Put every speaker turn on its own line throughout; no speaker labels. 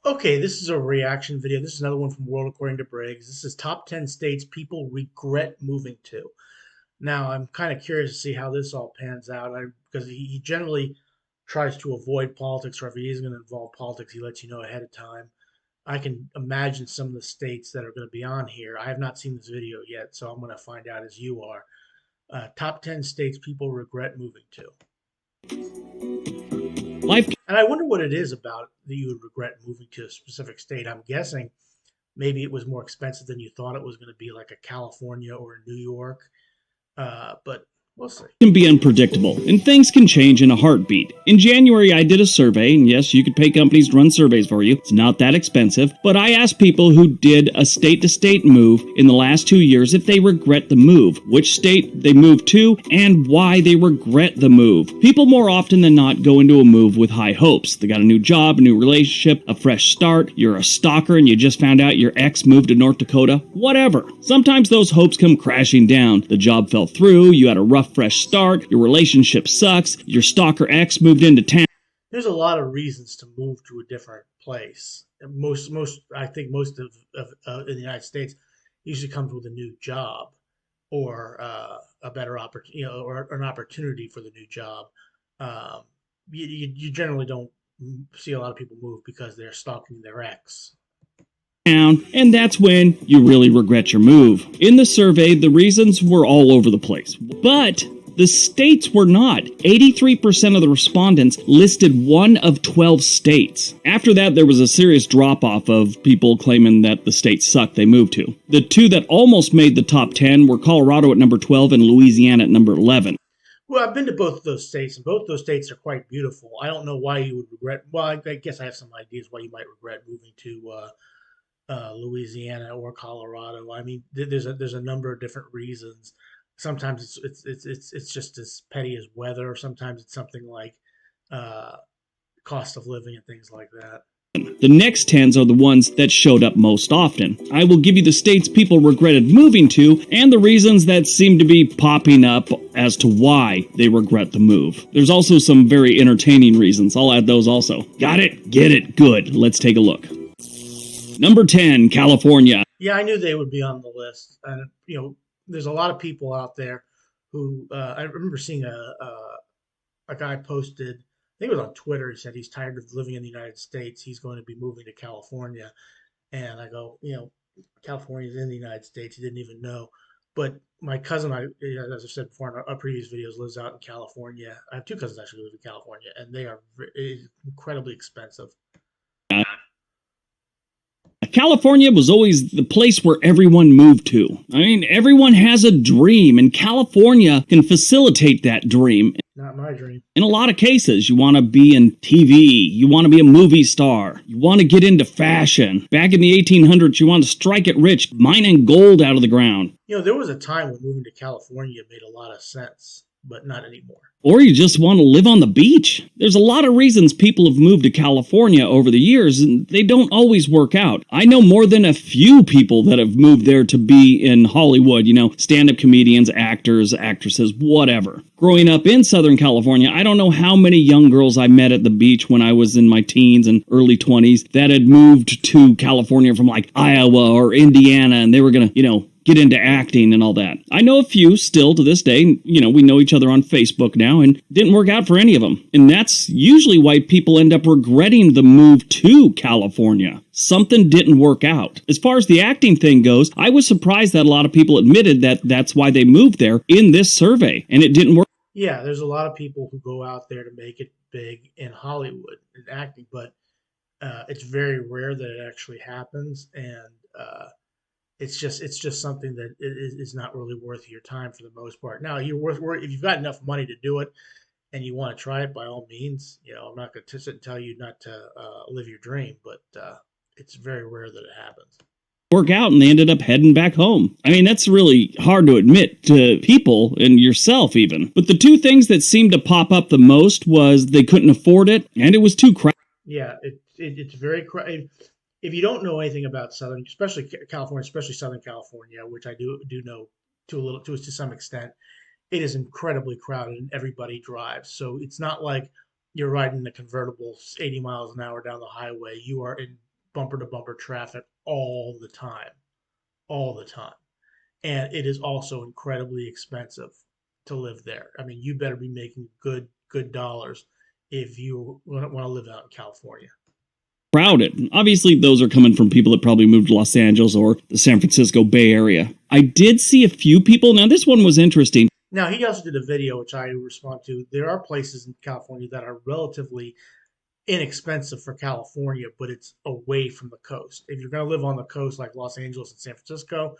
Okay, this is a reaction video. This is another one from World According to Briggs. This is top 10 states people regret moving to. Now, I'm kind of curious to see how this all pans out because he generally tries to avoid politics, or if he is going to involve politics, he lets you know ahead of time. I can imagine some of the states that are going to be on here. I have not seen this video yet, so I'm going to find out as you are. Top 10 states people regret moving to.
Life
And I wonder what it is about that you would regret moving to a specific state. I'm guessing maybe it was more expensive than you thought it was going to be, like a California or a New York. But we'll see.
can be unpredictable, and things can change in a heartbeat. In January, I did a survey, and yes, you could pay companies to run surveys for you. It's not that expensive, but I asked people who did a state-to-state move in the last 2 years if they regret the move, which state they moved to, and why they regret the move. People more often than not go into a move with high hopes. They got a new job, a new relationship, a fresh start, you're a stalker and you just found out your ex moved to North Dakota, whatever. Sometimes those hopes come crashing down. The job fell through, you had a rough fresh start, your relationship sucks, your stalker ex moved into town.
There's a lot of reasons to move to a different place. I think most of in the United States usually comes with a new job or a better opportunity, or an opportunity for the new job. Um, you generally don't see a lot of people move because they're stalking their ex.
And that's when you really regret your move. In the survey, the reasons were all over the place. But the states were not. 83% of the respondents listed one of 12 states. After that, there was a serious drop-off of people claiming that the states sucked they moved to. The two that almost made the top 10 were Colorado at number 12 and Louisiana at number 11.
Well, I've been to both of those states, and both those states are quite beautiful. I don't know why you would regret. Well, I guess I have some ideas why you might regret moving to Louisiana or Colorado. I mean, there's a number of different reasons. Sometimes it's just as petty as weather, or sometimes it's something like uh, cost of living and things like that.
The next 10s are the ones that showed up most often. I will give you the states people regretted moving to and the reasons that seem to be popping up as to why they regret the move. There's also some very entertaining reasons. I'll add those also. Got it? Get it? Good. Let's take a look. Number 10, California.
Yeah, I knew they would be on the list, and there's a lot of people out there who I remember seeing a guy posted. I think it was on Twitter. He said he's tired of living in the United States. He's going to be moving to California. And I go, California's in the United States. He didn't even know. But my cousin, as I said before in our previous videos, lives out in California. I have two cousins actually who live in California, and they are incredibly expensive.
California was always the place where everyone moved to. I mean, everyone has a dream, and California can facilitate that dream.
Not my dream.
In a lot of cases, you want to be in TV, you want to be a movie star, you want to get into fashion. Back in the 1800s, you want to strike it rich, mining gold out of the ground.
There was a time when moving to California made a lot of sense, but not anymore.
Or you just want to live on the beach. There's a lot of reasons people have moved to California over the years, and they don't always work out. I know more than a few people that have moved there to be in Hollywood, stand-up comedians, actors, actresses, whatever. Growing up in Southern California, I don't know how many young girls I met at the beach when I was in my teens and early 20s that had moved to California from like Iowa or Indiana, and they were going to, get into acting and all that. I know a few still to this day. We know each other on Facebook now, and didn't work out for any of them. And that's usually why people end up regretting the move to California. Something didn't work out. As far as the acting thing goes, I was surprised that a lot of people admitted that that's why they moved there in this survey, and it didn't work.
Yeah, there's a lot of people who go out there to make it big in Hollywood in acting, but it's very rare that it actually happens, and it's just something that is not really worth your time for the most part. Now, if you've got enough money to do it and you want to try it, by all means. I'm not going to sit and tell you not to live your dream, but it's very rare that it happens.
Work out, and they ended up heading back home. I mean, that's really hard to admit to people and yourself even. But the two things that seemed to pop up the most was they couldn't afford it, and it was too crowded.
Yeah, it's very crowded. If you don't know anything about Southern, especially California, especially Southern California, which I do know to some extent, it is incredibly crowded and everybody drives. So it's not like you're riding a convertible 80 miles an hour down the highway. You are in bumper to bumper traffic all the time. And it is also incredibly expensive to live there. I mean, you better be making good dollars if you want to live out in California.
Crowded. Obviously, those are coming from people that probably moved to Los Angeles or the San Francisco Bay Area. I did see a few people. Now, this one was interesting.
Now, he also did a video, which I respond to. There are places in California that are relatively inexpensive for California, but it's away from the coast. If you're going to live on the coast like Los Angeles and San Francisco,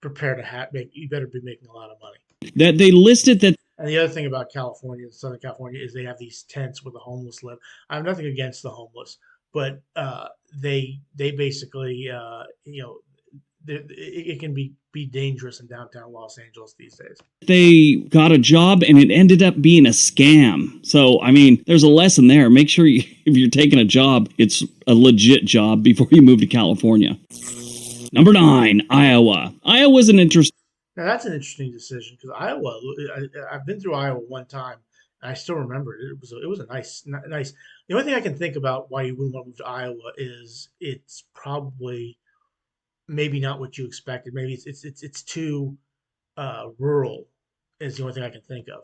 prepare to you better be making a lot of money.
That they listed that.
And the other thing about California, Southern California, is they have these tents where the homeless live. I have nothing against the homeless, but they basically it can be dangerous in downtown Los Angeles these days.
They got a job and it ended up being a scam. So, I mean, there's a lesson there. Make sure if you're taking a job, it's a legit job before you move to California. Number 9, Iowa. Iowa's an interesting.
Now, that's an interesting decision because Iowa, I've been through Iowa one time and I still remember it. It was a nice. The only thing I can think about why you wouldn't want to move to Iowa is it's probably maybe not what you expected. Maybe it's too rural. Is the only thing I can think of.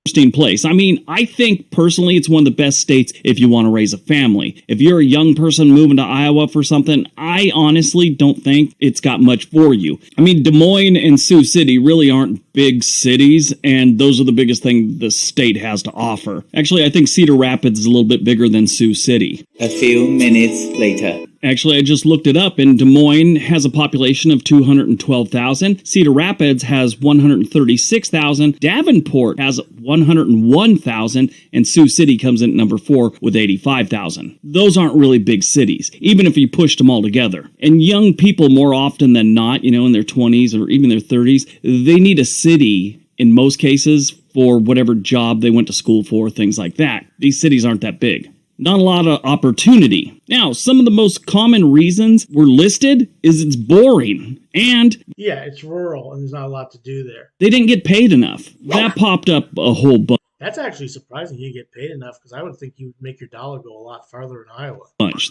Interesting place. I mean, I think personally it's one of the best states if you want to raise a family. If you're a young person moving to Iowa for something, I honestly don't think it's got much for you. I mean, Des Moines and Sioux City really aren't big cities, and those are the biggest thing the state has to offer. Actually, I think Cedar Rapids is a little bit bigger than Sioux City.
A few minutes later.
Actually, I just looked it up, and Des Moines has a population of 212,000. Cedar Rapids has 136,000. Davenport has 101,000. And Sioux City comes in at number 4 with 85,000. Those aren't really big cities, even if you pushed them all together. And young people, more often than not, in their 20s or even their 30s, they need a city in most cases for whatever job they went to school for, things like that. These cities aren't that big. Not a lot of opportunity. Now, some of the most common reasons were listed is it's boring and
yeah, it's rural and there's not a lot to do there.
They didn't get paid enough. That popped up a whole bunch.
That's actually surprising you get paid enough because I would think you would make your dollar go a lot farther in Iowa.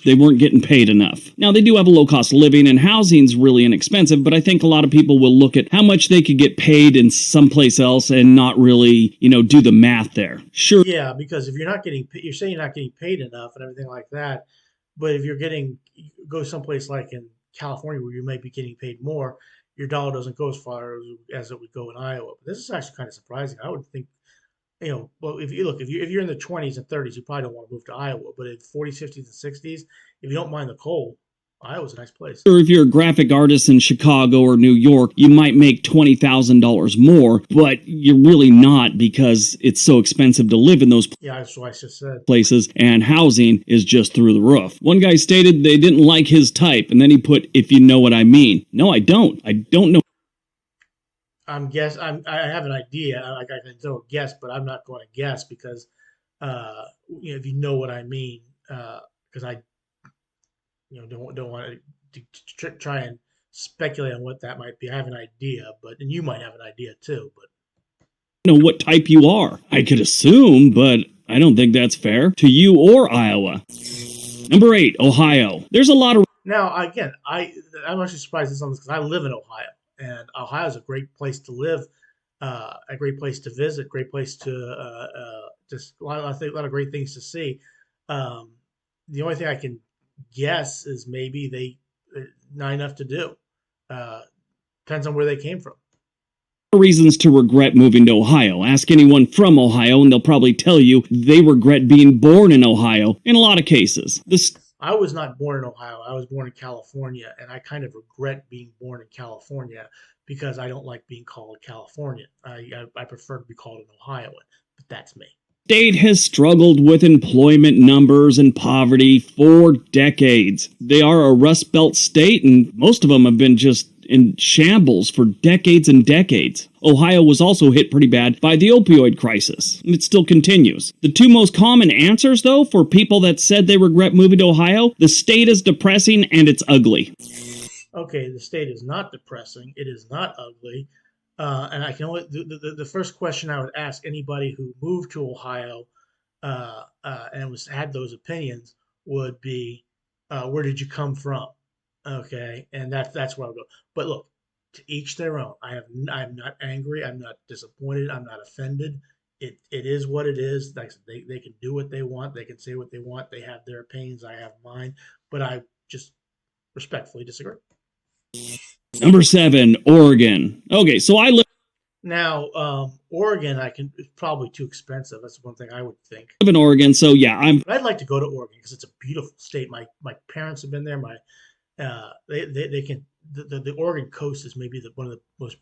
They weren't getting paid enough. Now, they do have a low cost of living and housing's really inexpensive, but I think a lot of people will look at how much they could get paid in someplace else and not really, do the math there. Sure.
Yeah, because if you're saying you're not getting paid enough and everything like that, but if go someplace like in California where you might be getting paid more, your dollar doesn't go as far as it would go in Iowa. But this is actually kind of surprising. I would think, well, if you're in the 20s and 30s, you probably don't want to move to Iowa. But in 40s, 50s, and 60s, if you don't mind the cold, Iowa's a nice place.
Or if you're a graphic artist in Chicago or New York, you might make $20,000 more, but you're really not because it's so expensive to live in those
that's what I just said.
Places, and housing is just through the roof. One guy stated they didn't like his type, and then he put, "If you know what I mean." No, I don't. I don't know.
I have an idea. Like I can throw a guess, but I'm not going to guess because, if you know what I mean, because I, don't want to try and speculate on what that might be. I have an idea, and you might have an idea too. But
know what type you are. I could assume, but I don't think that's fair to you or Iowa. Number 8, Ohio. There's a lot of.
Now again, I'm actually surprised at something because I live in Ohio. And Ohio is a great place to live, a great place to visit, great place to just a lot of great things to see. The only thing I can guess is maybe not enough to do. Depends on where they came from.
Reasons to regret moving to Ohio. Ask anyone from Ohio, and they'll probably tell you they regret being born in Ohio in a lot of cases.
I was not born in Ohio. I was born in California, and I kind of regret being born in California because I don't like being called Californian. I prefer to be called an Ohioan, but that's me.
State has struggled with employment numbers and poverty for decades. They are a Rust Belt state, and most of them have been just in shambles for decades and decades. Ohio was also hit pretty bad by the opioid crisis. It still continues. The two most common answers, though, for people that said they regret moving to Ohio, the state is depressing and it's ugly.
Okay, the state is not depressing. It is not ugly. And I can only the first question I would ask anybody who moved to Ohio and had those opinions would be, Where did you come from? Okay, and that's where I'll go. But look, to each their own. I'm not angry. I'm not disappointed. I'm not offended. It is what it is. Like they can do what they want. They can say what they want. They have their opinions. I have mine. But I just respectfully disagree.
Number 7, Oregon. Okay, so I live
Now, Oregon, it's probably too expensive. That's one thing I would think.
in Oregon, so yeah,
But I'd like to go to Oregon because it's a beautiful state. My parents have been there. They can the Oregon coast is maybe one of the most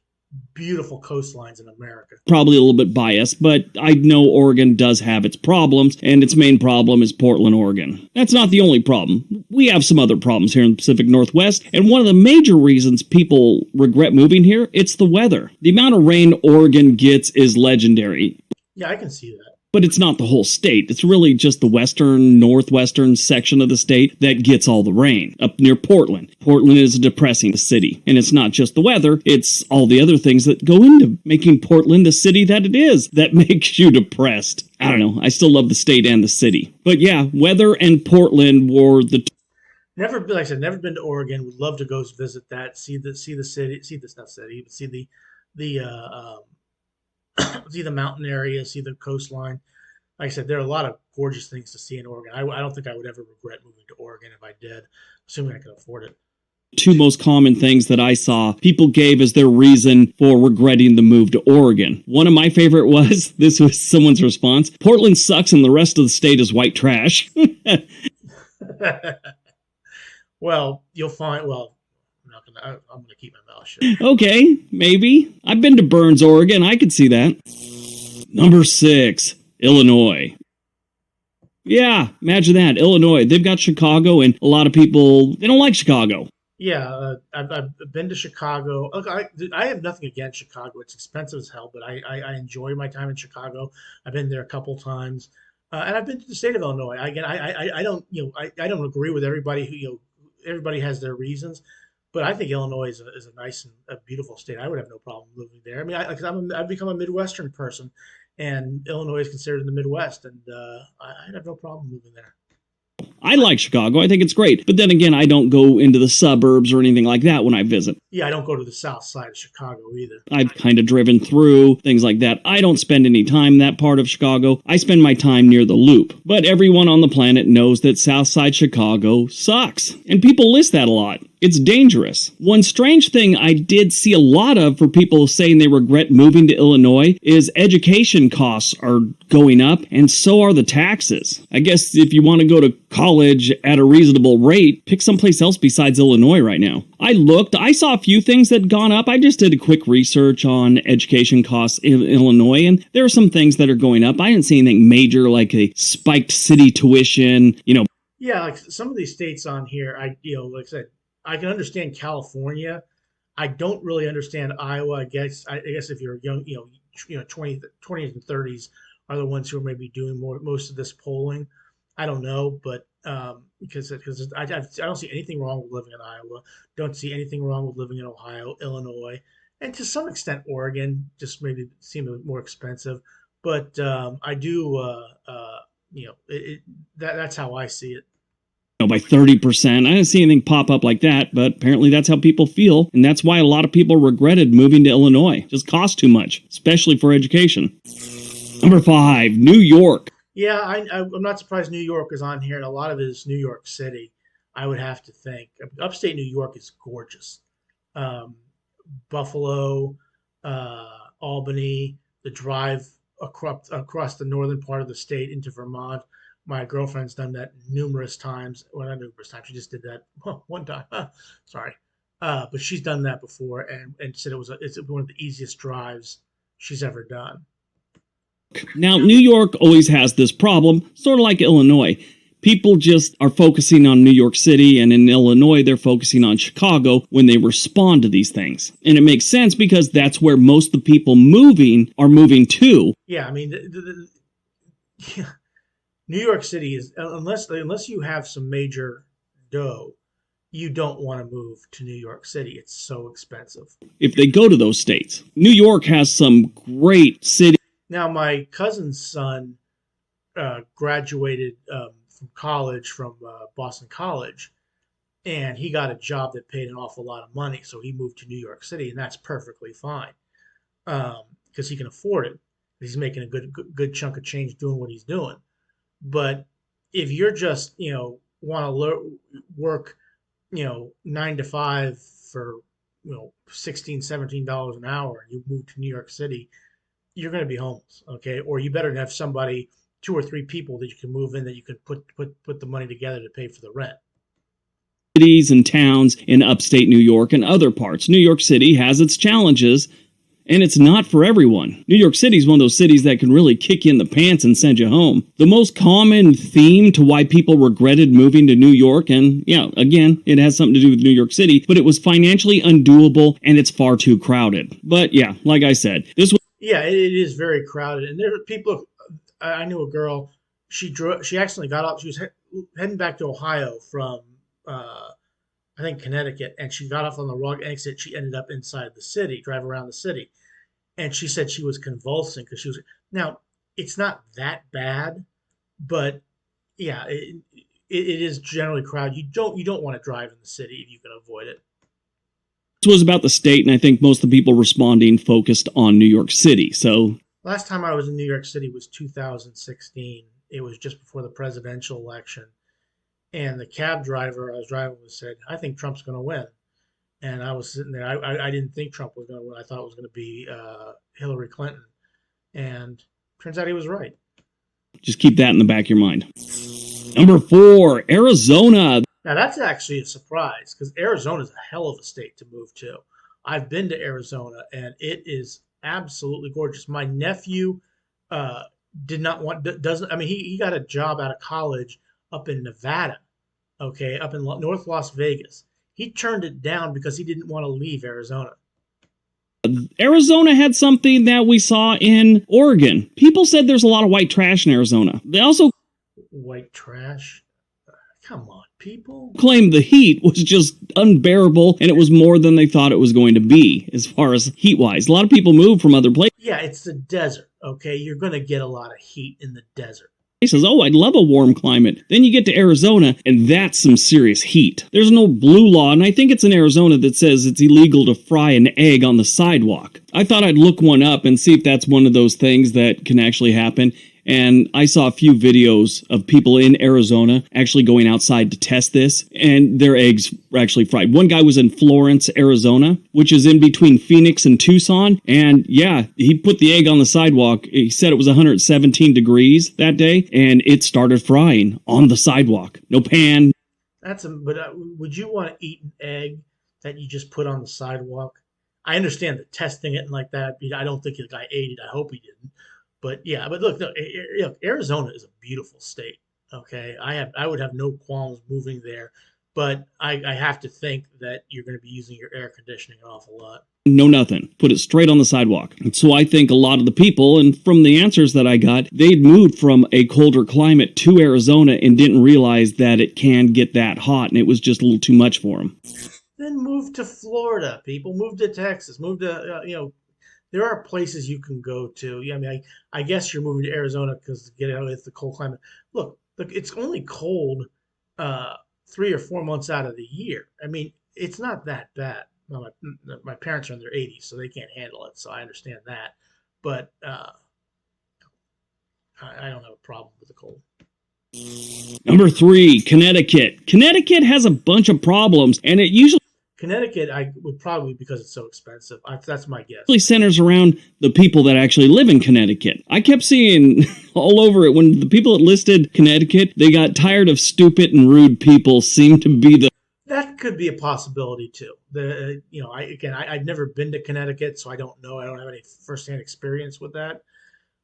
beautiful coastlines in America.
probably a little bit biased, but I know Oregon does have its problems, and its main problem is Portland, Oregon. That's not the only problem. We have some other problems here in the Pacific Northwest, and one of the major reasons people regret moving here, it's the weather. The amount of rain Oregon gets is legendary.
Yeah, I can see that.
But it's not the whole state. It's really just the western, northwestern section of the state that gets all the rain, up near Portland. Portland is a depressing city. And it's not just the weather, it's all the other things that go into making Portland the city that it is that makes you depressed. I don't know. I still love the state and the city. But yeah, weather and Portland were the
Never, like I said, never been to Oregon. Would love to go visit that, see the city, see this not city, but see the see the mountain area, see the coastline. Like I said, there are a lot of gorgeous things to see in Oregon. I don't think I would ever regret moving to Oregon if I did, assuming I could afford it.
2 most common things that I saw people gave as their reason for regretting the move to Oregon. One of my favorite was, this was someone's response, Portland sucks and the rest of the state is white trash.
Well, you'll find. Well, I'm gonna keep my mouth shut.
Okay, maybe. I've been to Burns, Oregon. I could see that. Number 6, Illinois. Yeah, imagine that. Illinois. They've got Chicago, and a lot of people, they don't like Chicago.
Yeah, I've been to Chicago. Look, I have nothing against Chicago. It's expensive as hell, but I enjoy my time in Chicago. I've been there a couple times, and I've been to the state of Illinois. Again, I don't I don't agree with everybody who everybody has their reasons, but I think Illinois is a nice and a beautiful state. I would have no problem living there. I mean, I've become a Midwestern person, and Illinois is considered in the Midwest, and I'd have no problem moving there.
I like Chicago. I think it's great. But then again, I don't go into the suburbs or anything like that when I visit.
Yeah, I don't go to the south side of Chicago either.
I've kind of driven through, things like that. I don't spend any time in that part of Chicago. I spend my time near the Loop. But everyone on the planet knows that Southside Chicago sucks. And people list that a lot. It's dangerous. One strange thing I did see a lot of for people saying they regret moving to Illinois is education costs are going up, and so are the taxes. I guess if you want to go to college at a reasonable rate, pick someplace else besides Illinois right now. I saw a few things that had gone up. I just did a quick research on education costs in Illinois, and there are some things that are going up. I didn't see anything major like a spiked city tuition,
Yeah, like some of these states on here, like I said, I can understand California. I don't really understand Iowa. I guess if you're young, 20s and 30s are the ones who are maybe doing most of this polling. I don't know, but because I don't see anything wrong with living in Iowa. Don't see anything wrong with living in Ohio, Illinois, and to some extent Oregon. Just maybe seem more expensive, but I do. That's how I see it.
by 30%. I didn't see anything pop up like that, but apparently that's how people feel. And that's why a lot of people regretted moving to Illinois. Just cost too much, especially for education. Number 5, New York.
Yeah, I'm not surprised New York is on here, and a lot of it is New York City. I would have to think. Upstate New York is gorgeous. Um, Buffalo, Albany, the drive across the northern part of the state into Vermont. My girlfriend's done that numerous times. Well, not numerous times. She just did that one time. Sorry, but she's done that before, and said it's one of the easiest drives she's ever done.
Now, New York always has this problem, sort of like Illinois. People just are focusing on New York City, and in Illinois, they're focusing on Chicago when they respond to these things. And it makes sense because that's where most of the people moving are moving to.
Yeah, I mean, yeah, New York City is unless you have some major dough, you don't want to move to New York City. It's so expensive.
If they go to those states, New York has some great cities.
Now, my cousin's son graduated from college, from Boston College, and he got a job that paid an awful lot of money, so he moved to New York City, and that's perfectly fine because he can afford it. He's making a good chunk of change doing what he's doing. But if you're just want to work 9 to 5 for 16, $17 an hour, and you move to New York City, you're going to be homeless, okay? Or you better have somebody, 2 or 3 people that you can move in that you can put the money together to pay for the rent.
Cities and towns in upstate New York and other parts. New York City has its challenges, and it's not for everyone. New York City is one of those cities that can really kick you in the pants and send you home. The most common theme to why people regretted moving to New York, and again, it has something to do with New York City, but it was financially undoable and it's far too crowded. But yeah, like I said, this was...
Yeah, it is very crowded, and there are people. I knew a girl. She accidentally got off. She was heading back to Ohio from I think Connecticut, and she got off on the wrong exit. She ended up inside the city, driving around the city, and she said she was convulsing because she was. Now, it's not that bad, but yeah, it is generally crowded. You don't want to drive in the city if you can avoid it.
This was about the state, and I think most of the people responding focused on New York City. So
last time I was in New York City was 2016. It was just before the presidential election. And the cab driver I was driving with said, "I think Trump's going to win." And I was sitting there. I didn't think Trump was going to win. I thought it was going to be Hillary Clinton. And turns out he was right.
Just keep that in the back of your mind. Number 4, Arizona.
Now, that's actually a surprise because Arizona is a hell of a state to move to. I've been to Arizona, and it is absolutely gorgeous. My nephew he got a job out of college up in Nevada, okay, up in North Las Vegas. He turned it down because he didn't want to leave Arizona.
Arizona had something that we saw in Oregon. People said there's a lot of white trash in Arizona. They also...
White trash? Come on, people.
Claimed the heat was just unbearable, and it was more than they thought it was going to be as far as heat-wise. A lot of people moved from other places.
Yeah, it's the desert, okay? You're going to get a lot of heat in the desert.
He says, "Oh, I'd love a warm climate." Then you get to Arizona, and that's some serious heat. There's no blue law, and I think it's in Arizona that says it's illegal to fry an egg on the sidewalk. I thought I'd look one up and see if that's one of those things that can actually happen. And I saw a few videos of people in Arizona actually going outside to test this, and their eggs were actually fried. One guy was in Florence, Arizona, which is in between Phoenix and Tucson. And yeah, he put the egg on the sidewalk. He said it was 117 degrees that day, and it started frying on the sidewalk. No pan.
But would you want to eat an egg that you just put on the sidewalk? I understand the testing it and like that. I don't think the guy ate it. I hope he didn't. But yeah, look, Arizona is a beautiful state. Okay, I would have no qualms moving there, but I have to think that you're going to be using your air conditioning an awful lot.
No, nothing. Put it straight on the sidewalk. And so I think a lot of the people, and from the answers that I got, they'd moved from a colder climate to Arizona and didn't realize that it can get that hot, and it was just a little too much for them.
Then move to Florida, people. Move to Texas. Move to there are places you can go to. Yeah, I mean, I guess you're moving to Arizona because to get out of the cold climate. Look, it's only cold 3 or 4 months out of the year. I mean, it's not that bad. Well, my parents are in their 80s, so they can't handle it. So I understand that. But I don't have a problem with the cold.
Number 3, Connecticut. Connecticut has a bunch of problems, and it usually...
Connecticut, I would probably because it's so expensive. That's my guess.
Really centers around the people that actually live in Connecticut. I kept seeing all over it when the people that listed Connecticut, they got tired of stupid and rude people seemed to be the...
That could be a possibility too. I've never been to Connecticut, so I don't know. I don't have any firsthand experience with that.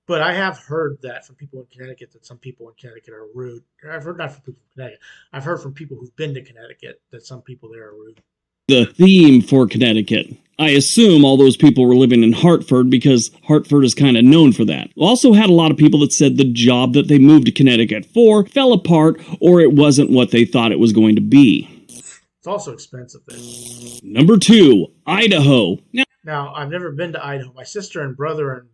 But I have heard that from people in Connecticut that some people in Connecticut are rude. I've heard not from people from Connecticut. I've heard from people who've been to Connecticut that some people there are rude.
The theme for Connecticut. I assume all those people were living in Hartford because Hartford is kind of known for that. Also had a lot of people that said the job that they moved to Connecticut for fell apart or it wasn't what they thought it was going to be.
It's also expensive there.
Number 2, Idaho.
Now, I've never been to Idaho. My sister and brother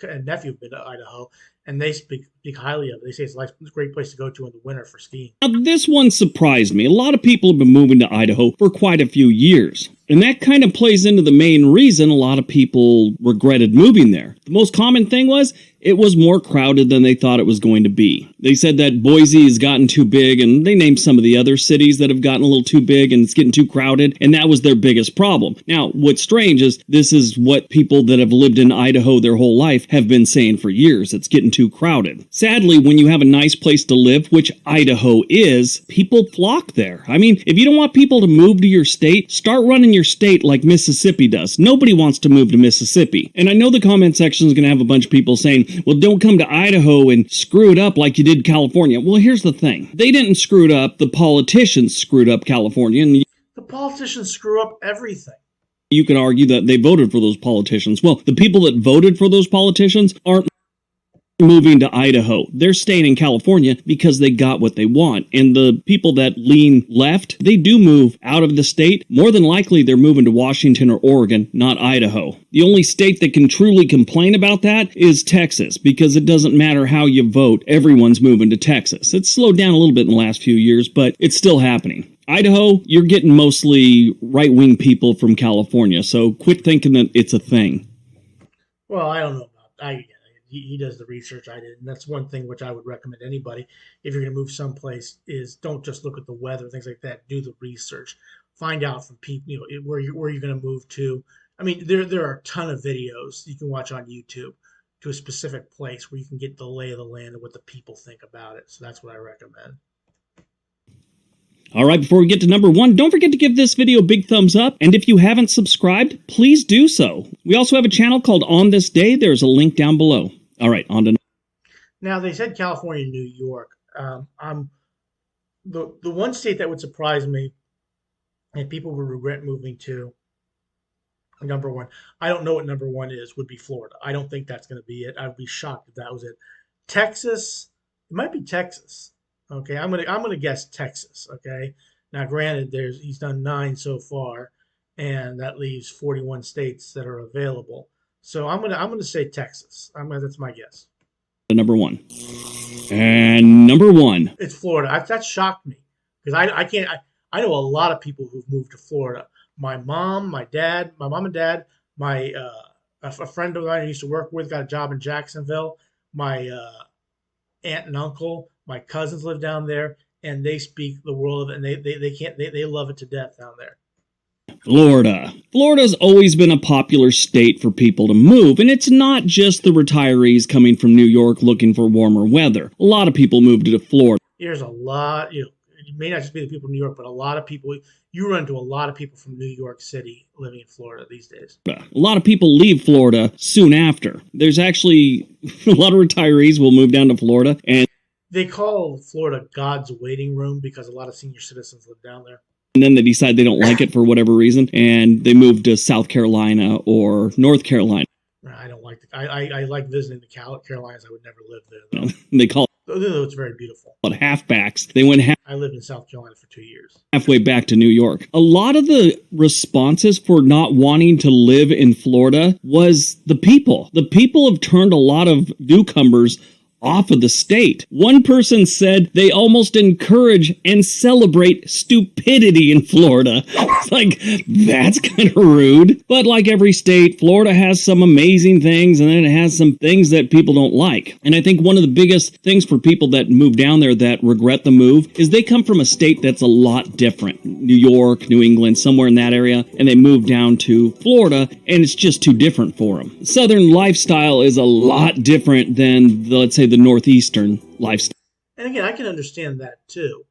and nephew have been to Idaho, and they speak highly of it. They say it's a great place to go to in the winter for skiing.
Now, this one surprised me. A lot of people have been moving to Idaho for quite a few years. And that kind of plays into the main reason a lot of people regretted moving there. The most common thing was it was more crowded than they thought it was going to be. They said that Boise has gotten too big, and they named some of the other cities that have gotten a little too big and it's getting too crowded, and that was their biggest problem. Now, what's strange is this is what people that have lived in Idaho their whole life have been saying for years. It's getting too crowded. Sadly, when you have a nice place to live, which Idaho is, people flock there. I mean, if you don't want people to move to your state, start running your state like Mississippi does. Nobody wants to move to Mississippi. And I know the comment section is going to have a bunch of people saying, well, don't come to Idaho and screw it up like you did California. Well, here's the thing. They didn't screw it up. The politicians screwed up California. And
The politicians screw up everything.
you could argue that they voted for those politicians. Well, the people that voted for those politicians aren't moving to Idaho. They're staying in California because they got what they want. And the people that lean left, they do move out of the state. More than likely, they're moving to Washington or Oregon, not Idaho. The only state that can truly complain about that is Texas, because it doesn't matter how you vote, everyone's moving to Texas. It's slowed down a little bit in the last few years, but it's still happening. Idaho, you're getting mostly right-wing people from California, so quit thinking that it's a thing.
Well, I don't know about he does the research I did, and that's one thing which I would recommend anybody if you're going to move someplace is don't just look at the weather, things like that. Do the research, find out from people, where you're going to move to. I mean, there are a ton of videos you can watch on YouTube to a specific place where you can get the lay of the land and what the people think about it. So that's what I recommend.
All right, before we get to number one, don't forget to give this video a big thumbs up. And if you haven't subscribed, please do so. We also have a channel called On This Day. There's a link down below. All right, on to.
Now, they said California and New York. I'm the one state that would surprise me and people would regret moving to. Number one, I don't know what number one is, would be Florida. I don't think that's going to be it. I'd be shocked if that was it. Texas, it might be Texas. Okay, I'm gonna guess Texas. Okay, now granted, he's done 9 so far, and that leaves 41 states that are available. So I'm gonna say Texas. That's my guess.
Number one. And number one.
It's Florida. That shocked me because I know a lot of people who've moved to Florida. My mom and dad, my a friend of mine I used to work with got a job in Jacksonville. My aunt and uncle, my cousins live down there, and they speak the world of it, and they love it to death down there.
Florida. Florida's always been a popular state for people to move, and it's not just the retirees coming from New York looking for warmer weather. A lot of people moved to Florida.
There's a lot, it may not just be the people in New York, but a lot of people, you run into a lot of people from New York City living in Florida these days.
A lot of people leave Florida soon after. There's actually a lot of retirees will move down to Florida, and
they call Florida God's waiting room because a lot of senior citizens live down there.
And then they decide they don't like it for whatever reason, and they move to South Carolina or North Carolina.
I don't like I like visiting the Carolinas. I would never live there, though.
They call
Though it's very beautiful.
it halfbacks. They went
I lived in South Carolina for 2 years.
halfway back to New York. A lot of the responses for not wanting to live in Florida was the people. The people have turned a lot of newcomers off of the state. One person said they almost encourage and celebrate stupidity in Florida. It's like, that's kind of rude. But like every state, Florida has some amazing things, and then it has some things that people don't like. And I think one of the biggest things for people that move down there that regret the move is they come from a state that's a lot different. New York, New England, somewhere in that area, and they move down to Florida, and it's just too different for them. Southern lifestyle is a lot different than, let's say, the northeastern lifestyle.
And again, I can understand that too.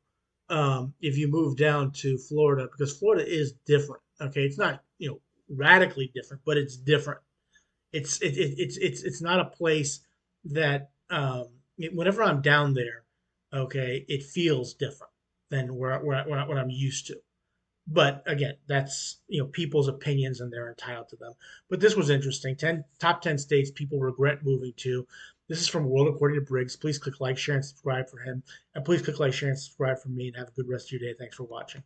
If you move down to Florida, because Florida is different. Okay, it's not radically different, but it's different. It's not a place that whenever I'm down there, okay, it feels different than what I'm used to. But again, that's people's opinions and they're entitled to them. But this was interesting. Top 10 states people regret moving to. This is from World According to Briggs. Please click like, share, and subscribe for him. And please click like, share, and subscribe for me. And have a good rest of your day. Thanks for watching.